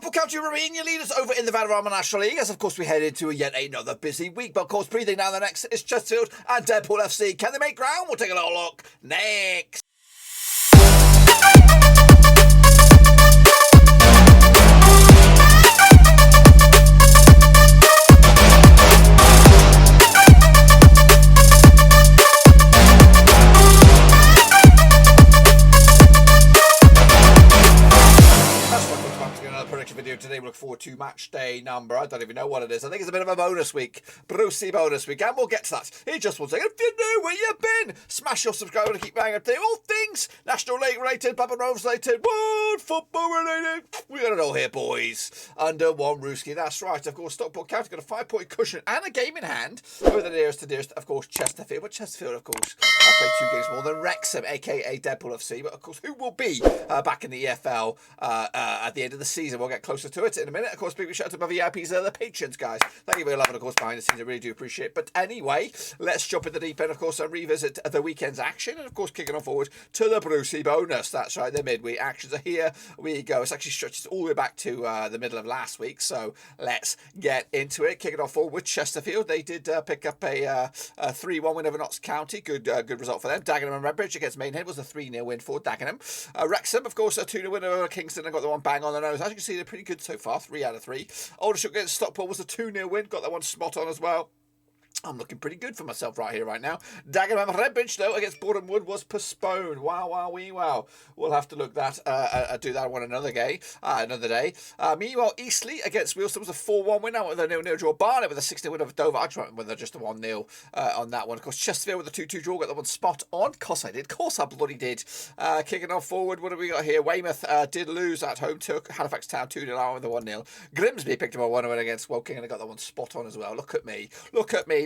Stockport County remain your leaders over in the Vanarama National League, as of course we head into yet another busy week. But of course, breathing down the next is Chesterfield and Deadpool FC. Can they make ground? We'll take a little look next. Video today. We look forward to match day number, I don't even know what it is. I think it's a bit of a bonus week, Brucey bonus week, and we'll get to that in just 1 second. If you know where you've been, smash your subscribe to keep banging up to all things National League related, Papa Rovers related, world football related. We got it all here, boys, under one Rooski. That's right. Of course, Stockport County got a 5-point cushion and a game in hand with the nearest to dearest, of course, Chesterfield. But Chesterfield, of course, played 2 games more than Wrexham, aka Deadpool FC. But of course, who will be back in the EFL at the end of the season? We'll get closer to it in a minute. Of course, big shout out to my VIPs, the patrons, guys. Thank you for your love, and of course, behind the scenes, I really do appreciate it. But anyway, let's jump in the deep end, of course, and revisit the weekend's action, and of course, kicking on forward to the Brucey bonus. That's right, the midweek actions are here. We go. It's actually stretched all the way back to the middle of last week, so let's get into it. Kicking off forward with Chesterfield. They did pick up a 3-1 win over Knox County. Good result for them. Dagenham and Redbridge against Maidenhead was a 3-0 win for Dagenham. Wrexham, of course, a 2-0 win over Kingston and got the one bang on the nose. As you can see, they're pretty good so far. 3 out of 3. Aldershot against Stockport was a 2-0 win. Got that one spot on as well. I'm looking pretty good for myself right here, right now. Dagenham Redbridge, though, against Boreham was postponed. Wow. We'll have to look that, do that one another day. Meanwhile, Eastleigh against Wealdstone was a 4-1 win. Now with a 0-0 draw. Barnet with a 6-0 win over Dover. I tried with just a 1-0 on that one. Of course, Chesterfield with a 2-2 draw. Got that one spot on. Of course I did. Of course I bloody did. Kicking off forward, what have we got here? Weymouth did lose at home to Halifax Town 2-0 out with a 1-0. Grimsby picked up a 1-0 win against Woking and I got that one spot on as well. Look at me.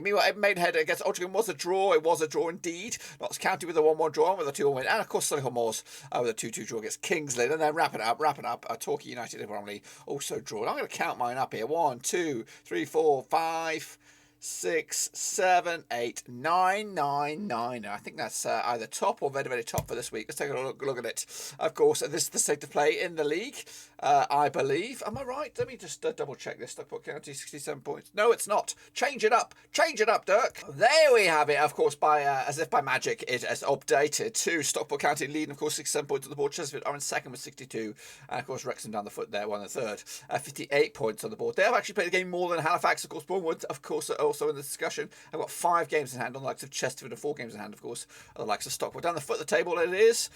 Meanwhile, Maidenhead against Altrincham was a draw. It was a draw indeed. Knox County with a 1-1 draw with a 2-1 win. And of course, Solihull with a 2-2 draw against Kingsley. And then wrapping up. Torquay United and Bromley also drawn. I'm going to count mine up here. 1, 2, 3, 4, 5, 6, 7, 8, 9. I think that's either top or very, very top for this week. Let's take a look at it. Of course, this is the state of play in the league, I believe. Am I right? Let me just double check this. Stockport County, 67 points. No, it's not. Change it up, Dirk. There we have it. Of course, by as if by magic, it has updated to Stockport County leading, of course, 67 points on the board. Chesterfield are in second with 62. And of course, Wrexham down the foot there, one in third. 58 points on the board. They have actually played a game more than Halifax. Of course, Bournemouth, of course, also in the discussion. I've got 5 games in hand on the likes of Chesterfield and 4 games in hand, of course, on the likes of Stockport. Down the foot of the table, it is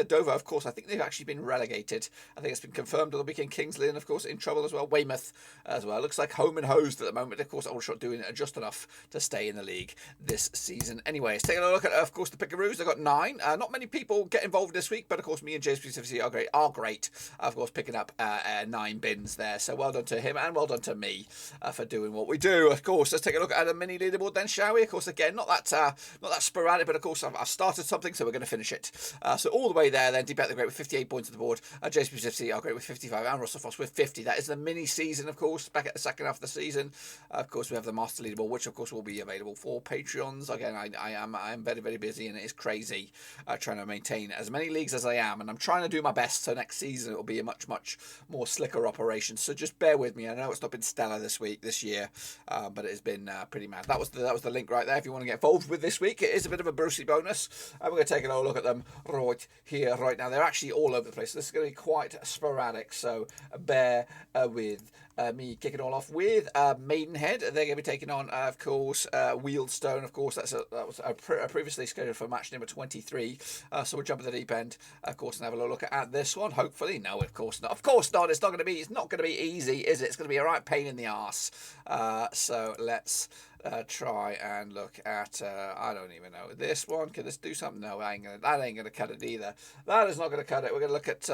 Dover, of course. I think they've actually been relegated. I think it's been confirmed on the weekend. Kingsley, and of course, in trouble as well. Weymouth as well. Looks like home and hosed at the moment. Of course, Aldershot doing it just enough to stay in the league this season. Anyways, taking a look at, of course, the Pickaroos. They've got 9. Not many people get involved this week, but of course, me and James specifically are great. Of course, picking up 9 bins there. So well done to him and well done to me for doing what we do. Of course, let's take a look at the mini leaderboard then, shall we? Of course, again, not that sporadic, but of course, I've started something, so we're going to finish it. So all the way there, then Deep Out the Great with 58 points on the board. James specifically are great with 55, and Russell Frost with 50. That is the mini season, of course, back at the second half of the season. Of course, we have the Master Leaderboard, which of course will be available for Patreons. Again, I am very, very busy, and it is crazy trying to maintain as many leagues as I am, and I'm trying to do my best. So next season it will be a much more slicker operation. So just bear with me. I know it's not been stellar this year, but it has been pretty mad. That was the link right there. If you want to get involved with this week, it is a bit of a Brucey bonus, and we're going to take a look at them right here, right now. They're actually all over the place. So this is going to be quite sporadic, so bear with me. Kicking all off with Maidenhead. They're going to be taking on, of course, Wealdstone. Of course, that was previously scheduled for match number 23. So we'll jump at the deep end, of course, and have a little look at this one. Hopefully, no, of course not. Of course not. It's not going to be easy, is it? It's going to be a right pain in the arse. So let's try and look at I don't even know this one. Can this do something? No, that ain't gonna cut it either. That is not gonna cut it. We're gonna look at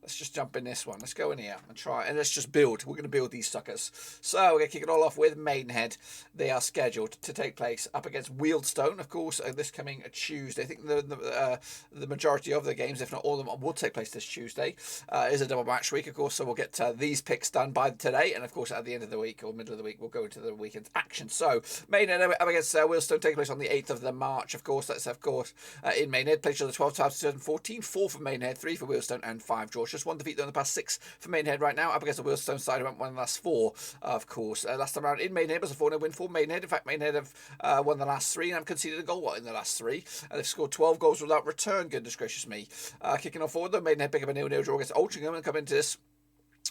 let's just jump in this one. Let's go in here and try, and let's just build. We're going to build these suckers. So we're going to kick it all off with Maidenhead. They are scheduled to take place up against Wealdstone, of course, this coming Tuesday. I think the majority of the games, if not all of them, will take place this Tuesday. It is a double match week, of course, so we'll get these picks done by today, and of course at the end of the week or middle of the week, we'll go into the weekend's action. So Maidenhead up against Wealdstone, taking place on the 8th of March, of course. That's in Maidenhead. Played each other 12 times, 2014. 4 for Maidenhead, 3 for Wealdstone, and 5 draws. Just one defeat defeat though in the past 6 for Maidenhead right now, up against the Wealdstone side who haven't won the last 4, of course. Last time around in Maidenhead was a 4-0 win for Maidenhead. In fact, Maidenhead have won the last 3 and have conceded a goal in the last 3. And they've scored 12 goals without return, goodness gracious me. Kicking off forward though, Maidenhead pick up a 0-0 draw against Altrincham and come into this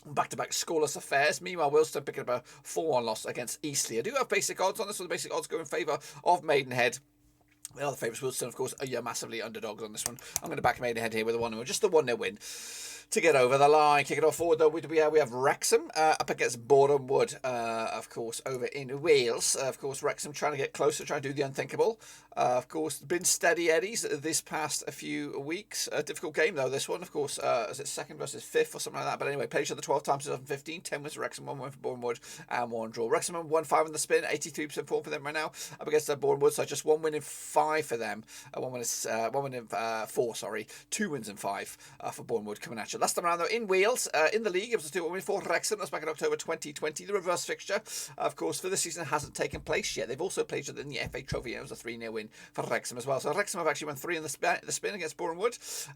back-to-back scoreless affairs. Meanwhile, Wealdstone picking up a 4-1 loss against Eastleigh. I do have basic odds on this, so the basic odds go in favour of Maidenhead. The other favourites, Wealdstone, of course, are massively underdogs on this one. I'm going to back Maidenhead here with a 1-0, just the 1-0 win to get over the line. Kick it off forward though, we have Wrexham up against Boreham, of course, over in Wales. Of course, Wrexham trying to get closer, trying to do the unthinkable. Of course, been steady eddies this past a few weeks. A difficult game though, this one. Of course, is it 2nd versus 5th or something like that? But anyway, played each other 12 times in 2015. 10 wins for Wrexham, 1 win for Boreham and 1 draw. Wrexham 1-5 on the spin, 83% form for them right now. Up against Boreham, so just 1 win in 5 for them. 1 win in 4, sorry. 2 wins in 5 for Boreham coming at you. Last time around though, in Wales, in the league, it was a 2-1 win for Wrexham. That's back in October 2020. The reverse fixture, of course, for this season hasn't taken place yet. They've also played each other in the FA Trophy, and it was a 3-0 win for Wrexham as well. So Wrexham have actually won 3 in the spin against Boreham.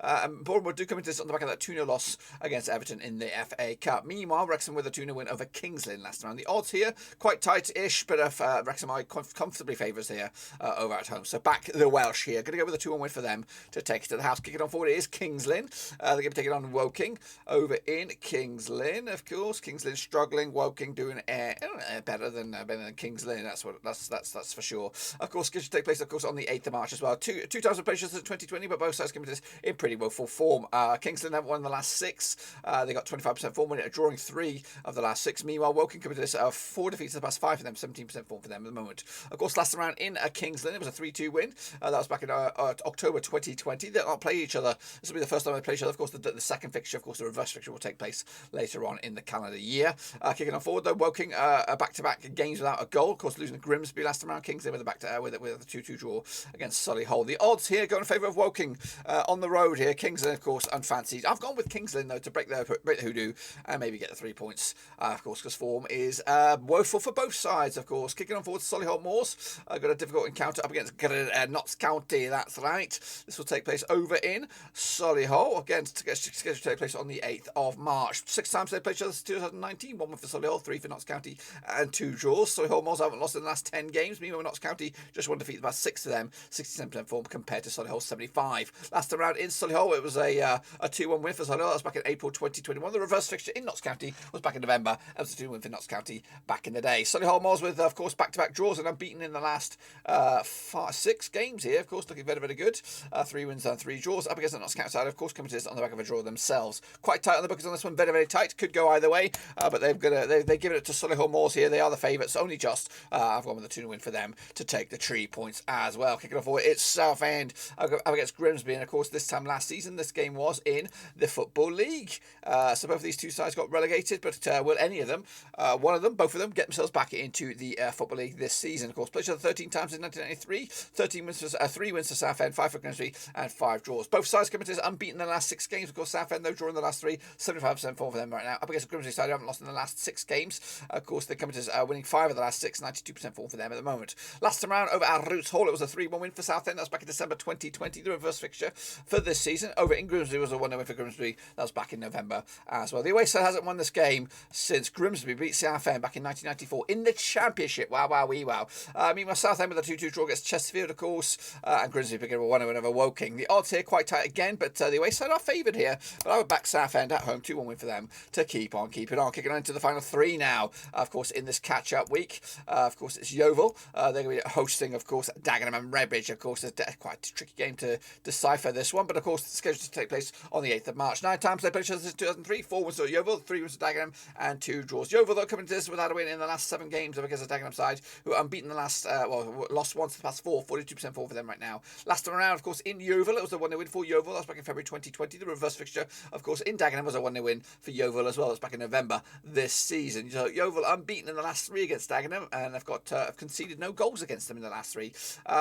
And Boreham do come into this on the back of that 2-0 loss against Everton in the FA Cup. Meanwhile, Wrexham with a 2-0 win over Kings Lynn last round. The odds here, quite tight-ish, but Wrexham are comfortably favourites here over at home. So back the Welsh here. Going to go with a 2-1 win for them to take it to the house. Kicking on forward is Kings Lynn. They're going to take it on Woking over in Kings Lynn, of course. Kings Lynn struggling, Woking doing better than Kings Lynn. That's for sure. Of course, going to take place, of course, on the 8th of March as well. Two times of players in 2020, but both sides came into this in pretty woeful form. Kings Lynn haven't won the last 6. They got 25% form, winning, drawing 3 of the last 6. Meanwhile, Woking coming to this 4 defeats in the past 5 for them, 17% form for them at the moment. Of course, last round in Kings Lynn, it was a 3-2 win. That was back in October 2020. They'll not play each other. This will be the first time they play each other. Of course, the second fixture, of course, the reverse fixture will take place later on in the calendar year. Kicking on forward though, Woking back-to-back games without a goal. Of course, losing to Grimsby last time around. Kings Lynn with a 2-2 draw against Solihull. The odds here go in favour of Woking on the road here. Kings Lynn, of course, unfancied. I've gone with Kings Lynn though to break the hoodoo and maybe get the 3 points. Of course, because form is woeful for both sides. Of course, kicking on forward to Solihull Moors. Got a difficult encounter up against Knox County. That's right. This will take place over in Solihull. Again, scheduled to take place on the 8th of March. 6 times they played each other since 2019. 1 win for Solihull, 3 for Knox County, and 2 draws. Solihull Moors haven't lost in the last 10 games. Meanwhile, Knox County just 1 defeat, about 6 for them, 67% form compared to Solihull 75. Last time around in Solihull, it was a 2-1 win for Solihull. That was back in April 2021. The reverse fixture in Knox County was back in November. It was a 2-1 win for Knox County back in the day. Solihull Moors with, of course, back-to-back draws and unbeaten in the last 6 games here. Of course, looking very, very good. 3 wins and 3 draws up against the Knox County side. Of course, coming to this on the back of a draw themselves. Quite tight on the bookings on this one. Very, very tight. Could go either way, but they've given it to Solihull Moors here. They are the favourites, only just. I've gone with the 2-0 win for them to take the 3 points as well. Kicking off forward, it's Southend up against Grimsby, and of course, this time last season, this game was in the Football League. So both of these two sides got relegated, but will any of them, both of them, get themselves back into the Football League this season? Of course, played each other 13 times in 1993. 3 wins for Southend, 5 for Grimsby, and 5 draws. Both sides coming to this unbeaten in the last 6 games. Of course, Southend, though, drawing the last 3, 75% form for them right now. Up against the Grimsby side, who haven't lost in the last 6 games. Of course, they're coming to this winning 5 of the last 6, 92% form for them at the moment. Last time around over at Roots Hall, it was a 3-1 win for Southend. That was back in December 2020. The reverse fixture for this season over in Grimsby was a 1-0 win for Grimsby. That was back in November as well. The away side hasn't won this game since Grimsby beat Southend back in 1994 in the Championship. Wow, wow, wee, wow. Meanwhile, Southend with a 2-2 draw against Chesterfield, of course, and Grimsby picking up a 1-0 win over Woking. The odds here quite tight again, but the away side are favoured here. But I would back Southend at home, 2-1 win for them to keep on keeping on. Kicking on into the final 3 now, of course, in this catch-up week. Of course, it's Yeovil. They're going to be hosting, of course, Dagenham and Redbridge. Of course, it's quite a tricky game to decipher this one, but of course, it's scheduled to take place on the 8th of March. 9 times they played each other since 2003. 4 wins for Yeovil, 3 wins for Dagenham, and 2 draws. Yeovil, though, coming to this without a win in the last 7 games against the Dagenham side, who are unbeaten the last, lost once the past 4, 42% form for them right now. Last time around, of course, in Yeovil, it was a 1-0 win for Yeovil. That was back in February 2020. The reverse fixture, of course, in Dagenham was a 1-0 win for Yeovil as well. That was back in November this season. So Yeovil unbeaten in the last 3 against Dagenham, and have conceded no goals against them in the last 3.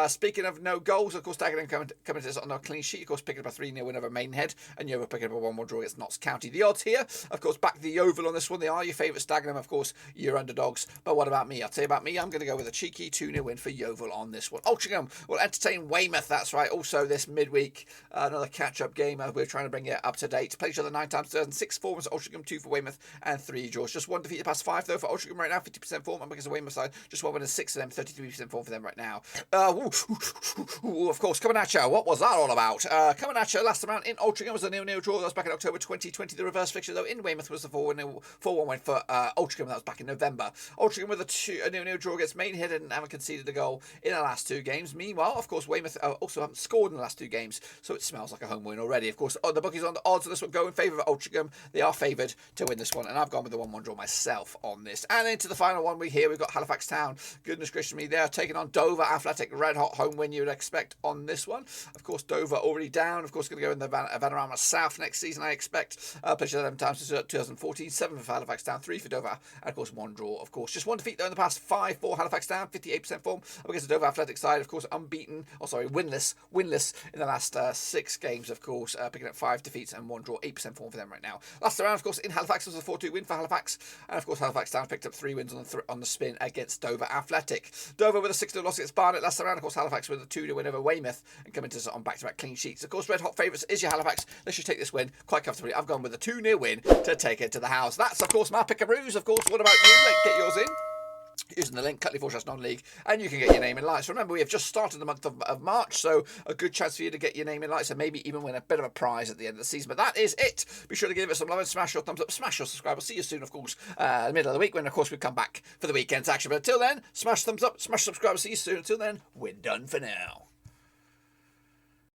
Speaking of no goals, of course, Dagenham coming to this on a clean sheet. Of course, picking up a 3-0 win over Maidenhead, and Yeovil picking up a 1-1 draw against Knox County. The odds here, of course, back the Yeovil on this one. They are your favourites. Dagenham, of course, your underdogs. But what about me? I'll tell you about me. I'm going to go with a cheeky 2-0 win for Yeovil on this one. Altrincham will entertain Weymouth. That's right. Also, this midweek, another catch-up game. We're trying to bring it up to date. 8, played each other 9 times, 2006 4 was Altrincham, 2 for Weymouth, and 3 draws. Just 1 defeat the past 5 though for Altrincham right now, 50% form, and because of Weymouth side, just 1 win and 6 of them, 33% form for them right now. Of course, coming at you. What was that all about? Coming at you last round in Altrincham was a 0-0 draw. That was back in October 2020. The reverse fixture though in Weymouth was the 4-1 win for Altrincham. That was back in November. Altrincham with a 0-0 draw against Maidenhead and haven't conceded a goal in the last 2 games. Meanwhile, of course, Weymouth also haven't scored in the last 2 games, so it smells like a home win already. Of course, the bookies on the odds of this one go in favour of Altrincham. They are favoured to win this one, and I've gone with the 1-1 draw myself on this. And into the final one we've got Halifax Town. Goodness gracious me, they are taking on Dover Athletic. Red hot home win you would expect on this one. Of course, Dover already down. Of course, going to go in the Vanarama South next season, I expect. Played 11 times since 2014, 7 for Halifax Town, 3 for Dover, and of course 1 draw. Of course, just 1 defeat though in the past 5 for Halifax Town, 58% form. Against the Dover Athletic side, of course, winless in the last 6 games. Of course, picking up 5 defeats and 1 draw, 8% form for them right now. Last round, of course, in Halifax was a 4-2 win for Halifax, and of course Halifax Town picked up 3 wins on the spin against Dover Athletic. Dover with a 6-0 loss against Barnet last round. Of course, Halifax with a 2-0 win over Weymouth and coming to us on back-to-back clean sheets. Of course, red hot favourites is your Halifax. They should take this win quite comfortably. I've gone with a 2-0 win to take it to the house. That's, of course, my pick-a-roos. Of course, what about you? Let's get yours in using the link Cutley non-league, and you can get your name in lights. Remember, we have just started the month of March, so a good chance for you to get your name in lights and maybe even win a bit of a prize at the end of the season. But that is it. Be sure to give it some love and smash your thumbs up, smash your subscribe. I'll see you soon, of course, the middle of the week when, of course, we come back for the weekend's action. But until then, smash thumbs up, smash subscribe. I'll see you soon. Until then, we're done for now.